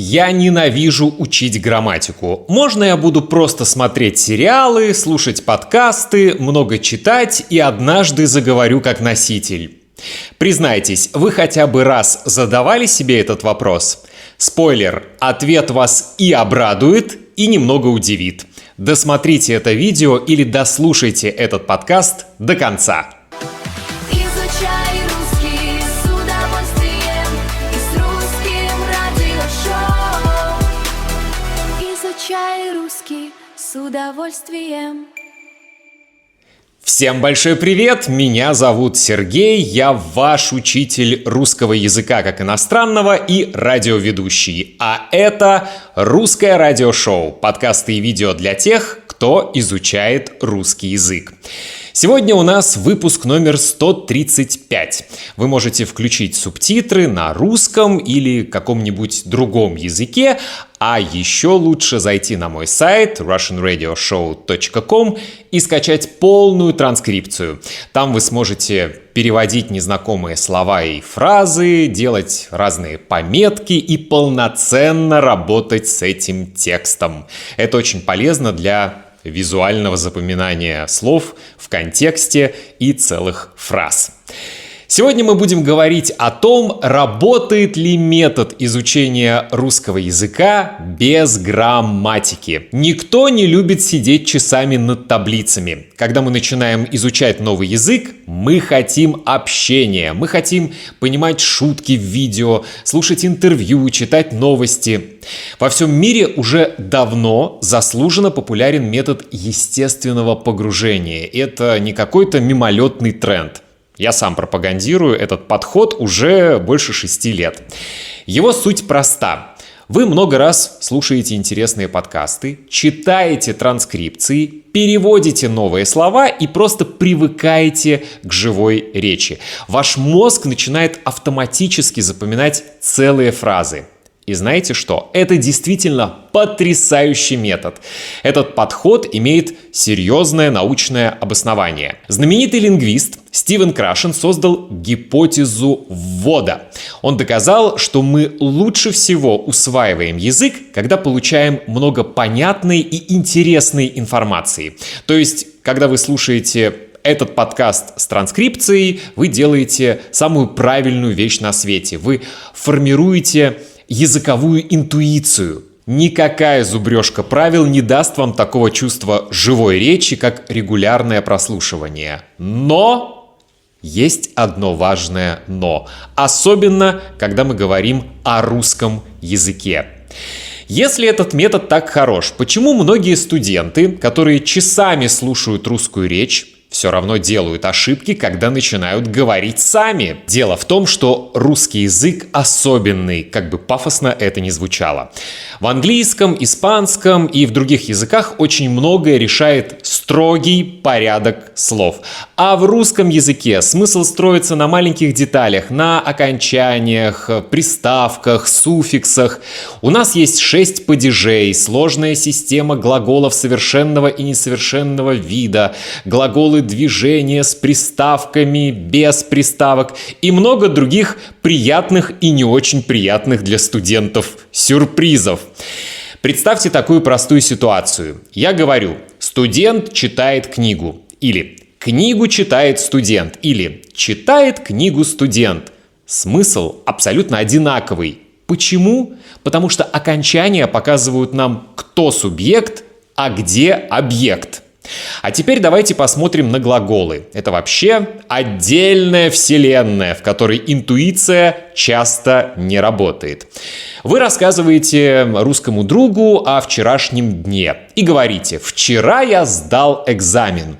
Я ненавижу учить грамматику. Можно я буду просто смотреть сериалы, слушать подкасты, много читать и однажды заговорю как носитель? Признайтесь, вы хотя бы раз задавали себе этот вопрос? Спойлер, ответ вас и обрадует, и немного удивит. Досмотрите это видео или дослушайте этот подкаст до конца. Изучай русский с удовольствием и с русским радиошоу. Изучай русский с удовольствием. Всем большой привет! Меня зовут Сергей, я ваш учитель русского языка как иностранного и радиоведущий. А это «Русское радиошоу» – подкасты и видео для тех, кто изучает русский язык. Сегодня у нас выпуск номер 135. Вы можете включить субтитры на русском или каком-нибудь другом языке, а еще лучше зайти на мой сайт russianradioshow.com и скачать полную транскрипцию. Там вы сможете переводить незнакомые слова и фразы, делать разные пометки и полноценно работать с этим текстом. Это очень полезно для визуального запоминания слов в контексте и целых фраз. Сегодня мы будем говорить о том, работает ли метод изучения русского языка без грамматики. Никто не любит сидеть часами над таблицами. Когда мы начинаем изучать новый язык, мы хотим общения, мы хотим понимать шутки в видео, слушать интервью, читать новости. Во всем мире уже давно заслуженно популярен метод естественного погружения. Это не какой-то мимолетный тренд. Я сам пропагандирую этот подход уже больше 6 лет. Его суть проста. Вы много раз слушаете интересные подкасты, читаете транскрипции, переводите новые слова и просто привыкаете к живой речи. Ваш мозг начинает автоматически запоминать целые фразы. И знаете что? Это действительно потрясающий метод. Этот подход имеет серьезное научное обоснование. Знаменитый лингвист Стивен Крашен создал гипотезу ввода. Он доказал, что мы лучше всего усваиваем язык, когда получаем много понятной и интересной информации. То есть, когда вы слушаете этот подкаст с транскрипцией, вы делаете самую правильную вещь на свете. Вы формируете языковую интуицию. Никакая зубрежка правил не даст вам такого чувства живой речи, как регулярное прослушивание. Но есть одно важное «но». Особенно, когда мы говорим о русском языке. Если этот метод так хорош, почему многие студенты, которые часами слушают русскую речь, все равно делают ошибки, когда начинают говорить сами? Дело в том, что русский язык особенный, как бы пафосно это ни звучало. В английском, испанском и в других языках очень многое решает строгий порядок слов. А в русском языке смысл строится на маленьких деталях, на окончаниях, приставках, суффиксах. У нас есть 6 падежей, сложная система глаголов совершенного и несовершенного вида, глаголы движения с приставками, без приставок и много других приятных и не очень приятных для студентов сюрпризов. Представьте такую простую ситуацию. Я говорю: студент читает книгу, или книгу читает студент, или читает книгу студент. Смысл абсолютно одинаковый. Почему? Потому что окончания показывают нам, кто субъект, а где объект. А теперь давайте посмотрим на глаголы. Это вообще отдельная вселенная, в которой интуиция часто не работает. Вы рассказываете русскому другу о вчерашнем дне и говорите: «Вчера я сдал экзамен».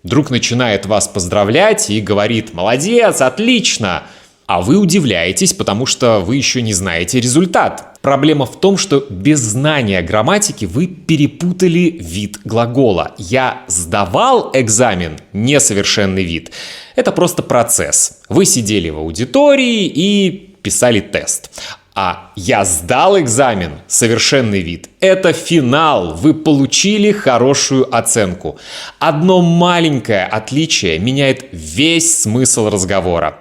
Друг начинает вас поздравлять и говорит: «Молодец, отлично!» А вы удивляетесь, потому что вы еще не знаете результат. Проблема в том, что без знания грамматики вы перепутали вид глагола. «Я сдавал экзамен» — несовершенный вид. Это просто процесс. Вы сидели в аудитории и писали тест. А «я сдал экзамен» — совершенный вид. Это финал, вы получили хорошую оценку. Одно маленькое отличие меняет весь смысл разговора.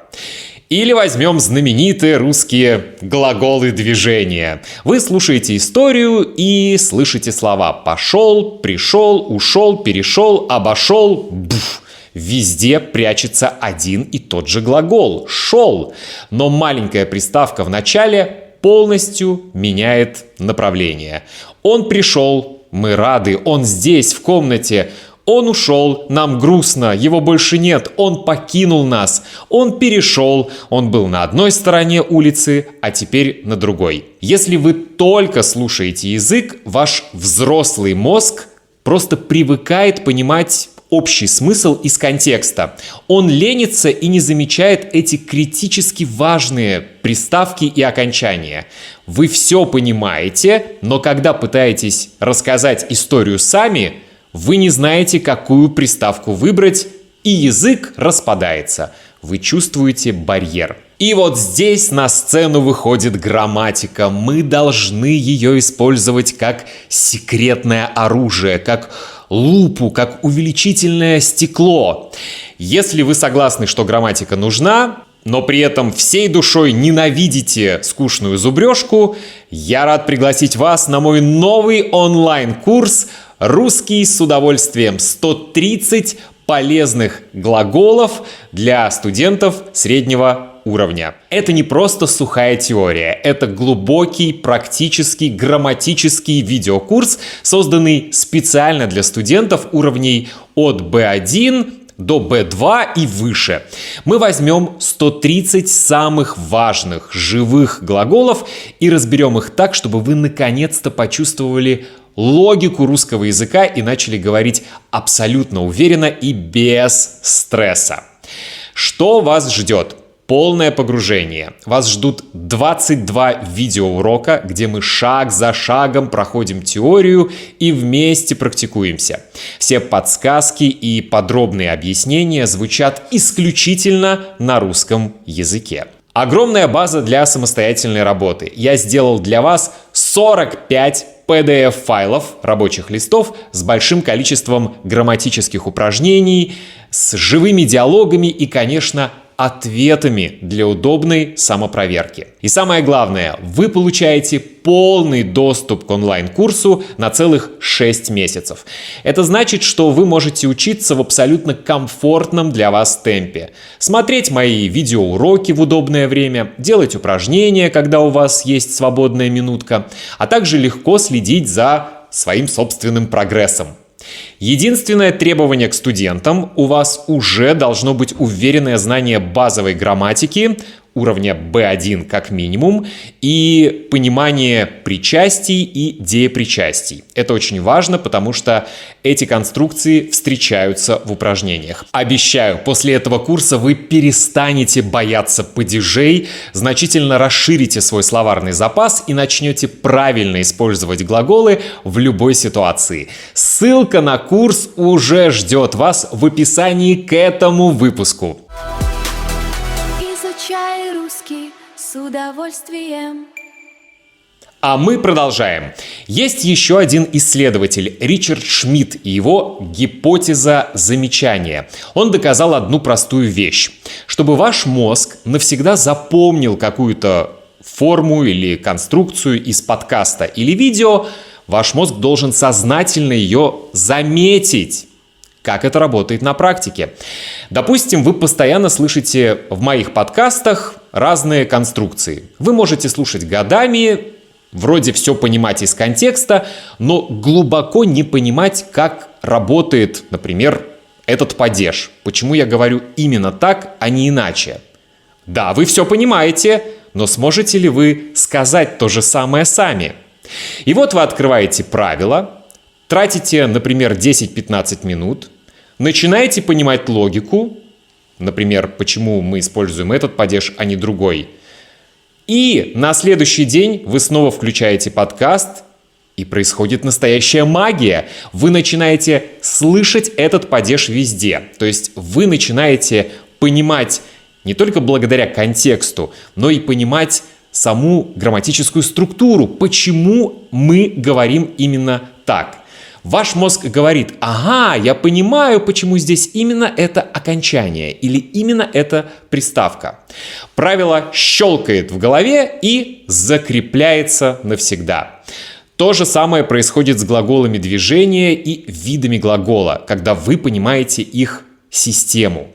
Или возьмем знаменитые русские глаголы движения. Вы слушаете историю и слышите слова «пошел», «пришел», «ушел», «перешел», «обошел», «буф». Везде прячется один и тот же глагол «шел», но маленькая приставка в начале полностью меняет направление. Он пришел, мы рады, он здесь, в комнате. Он ушел, нам грустно, его больше нет, он покинул нас. Он перешел, он был на одной стороне улицы, а теперь на другой. Если вы только слушаете язык, ваш взрослый мозг просто привыкает понимать общий смысл из контекста. Он ленится и не замечает эти критически важные приставки и окончания. Вы все понимаете, но когда пытаетесь рассказать историю сами, вы не знаете, какую приставку выбрать, и язык распадается. Вы чувствуете барьер. И вот здесь на сцену выходит грамматика. Мы должны ее использовать как секретное оружие, как лупу, как увеличительное стекло. Если вы согласны, что грамматика нужна, но при этом всей душой ненавидите скучную зубрежку, я рад пригласить вас на мой новый онлайн-курс «Русский с удовольствием. 130 полезных глаголов для студентов среднего уровня». Это не просто сухая теория, это глубокий, практический, грамматический видеокурс, созданный специально для студентов уровней от B1 до B2 и выше. Мы возьмем 130 самых важных живых глаголов и разберем их так, чтобы вы наконец-то почувствовали логику русского языка и начали говорить абсолютно уверенно и без стресса. Что вас ждет? Полное погружение. Вас ждут 22 видеоурока, где мы шаг за шагом проходим теорию и вместе практикуемся. Все подсказки и подробные объяснения звучат исключительно на русском языке. Огромная база для самостоятельной работы. Я сделал для вас 45 PDF-файлов, рабочих листов с большим количеством грамматических упражнений, с живыми диалогами и, конечно, ответами для удобной самопроверки. И самое главное, вы получаете полный доступ к онлайн-курсу на целых 6 месяцев. Это значит, что вы можете учиться в абсолютно комфортном для вас темпе, смотреть мои видеоуроки в удобное время, делать упражнения, когда у вас есть свободная минутка, а также легко следить за своим собственным прогрессом. Единственное требование к студентам: у вас уже должно быть уверенное знание базовой грамматики, уровня B1 как минимум, и понимание причастий и деепричастий. Это очень важно, потому что эти конструкции встречаются в упражнениях. Обещаю, после этого курса вы перестанете бояться падежей, значительно расширите свой словарный запас и начнете правильно использовать глаголы в любой ситуации. Ссылка на курс уже ждет вас в описании к этому выпуску. Изучай русский с удовольствием. А мы продолжаем. Есть еще один исследователь, Ричард Шмидт, и его гипотеза замечания. Он доказал одну простую вещь. Чтобы ваш мозг навсегда запомнил какую-то форму или конструкцию из подкаста или видео, ваш мозг должен сознательно ее заметить. Как это работает на практике? Допустим, вы постоянно слышите в моих подкастах разные конструкции. Вы можете слушать годами, вроде все понимать из контекста, но глубоко не понимать, как работает, например, этот падеж. Почему я говорю именно так, а не иначе? Да, вы все понимаете, но сможете ли вы сказать то же самое сами? И вот вы открываете правила, тратите, например, 10-15 минут, начинаете понимать логику, например, почему мы используем этот падеж, а не другой. И на следующий день вы снова включаете подкаст, и происходит настоящая магия. Вы начинаете слышать этот падеж везде. То есть вы начинаете понимать не только благодаря контексту, но и понимать саму грамматическую структуру, почему мы говорим именно так. Ваш мозг говорит: ага, я понимаю, почему здесь именно это окончание или именно эта приставка. Правило щелкает в голове и закрепляется навсегда. То же самое происходит с глаголами движения и видами глагола, когда вы понимаете их систему.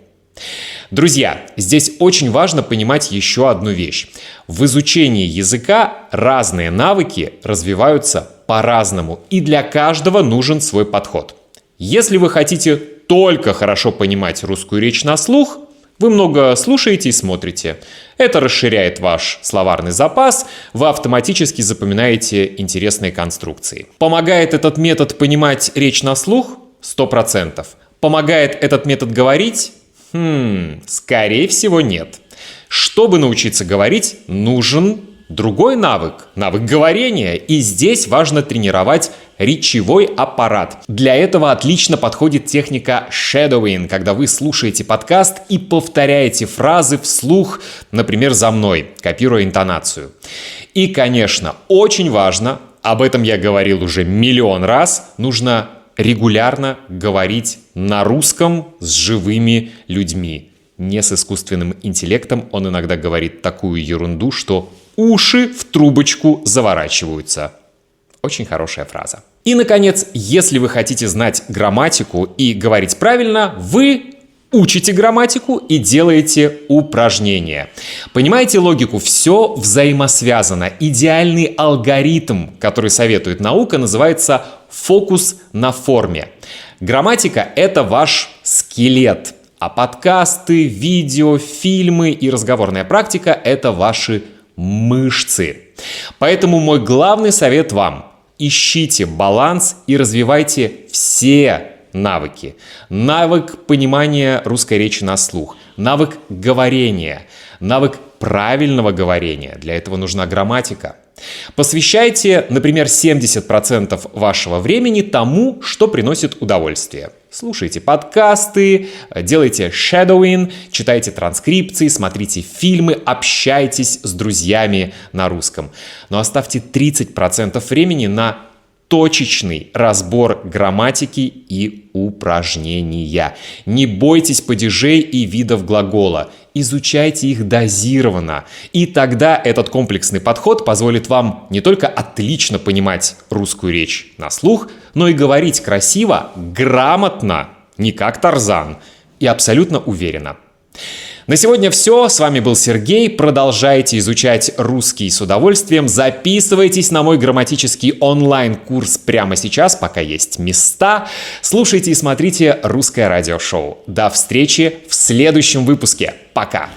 Друзья, здесь очень важно понимать еще одну вещь. В изучении языка разные навыки развиваются по-разному, и для каждого нужен свой подход. Если вы хотите только хорошо понимать русскую речь на слух, вы много слушаете и смотрите. Это расширяет ваш словарный запас, вы автоматически запоминаете интересные конструкции. Помогает этот метод понимать речь на слух? 100%. Помогает этот метод говорить? Скорее всего, нет. Чтобы научиться говорить, нужен другой навык – навык говорения. И здесь важно тренировать речевой аппарат. Для этого отлично подходит техника shadowing, когда вы слушаете подкаст и повторяете фразы вслух, например, за мной, копируя интонацию. И, конечно, очень важно, об этом я говорил уже миллион раз, нужно регулярно говорить на русском с живыми людьми. Не с искусственным интеллектом. Он иногда говорит такую ерунду, что уши в трубочку заворачиваются. Очень хорошая фраза. И, наконец, если вы хотите знать грамматику и говорить правильно, вы учите грамматику и делаете упражнения. Понимаете логику? Все взаимосвязано. Идеальный алгоритм, который советует наука, называется фокус на форме. Грамматика – это ваш скелет, а подкасты, видео, фильмы и разговорная практика – это ваши мышцы. Поэтому мой главный совет вам – ищите баланс и развивайте все навыки. Навык понимания русской речи на слух, навык говорения, навык правильного говорения. Для этого нужна грамматика. Посвящайте, например, 70% вашего времени тому, что приносит удовольствие. Слушайте подкасты, делайте shadowing, читайте транскрипции, смотрите фильмы, общайтесь с друзьями на русском. Но оставьте 30% времени на точечный разбор грамматики и упражнения. Не бойтесь падежей и видов глагола. Изучайте их дозированно. И тогда этот комплексный подход позволит вам не только отлично понимать русскую речь на слух, но и говорить красиво, грамотно, не как Тарзан, и абсолютно уверенно. На сегодня все. С вами был Сергей. Продолжайте изучать русский с удовольствием. Записывайтесь на мой грамматический онлайн-курс прямо сейчас, пока есть места. Слушайте и смотрите «Русское радиошоу». До встречи в следующем выпуске. Пока!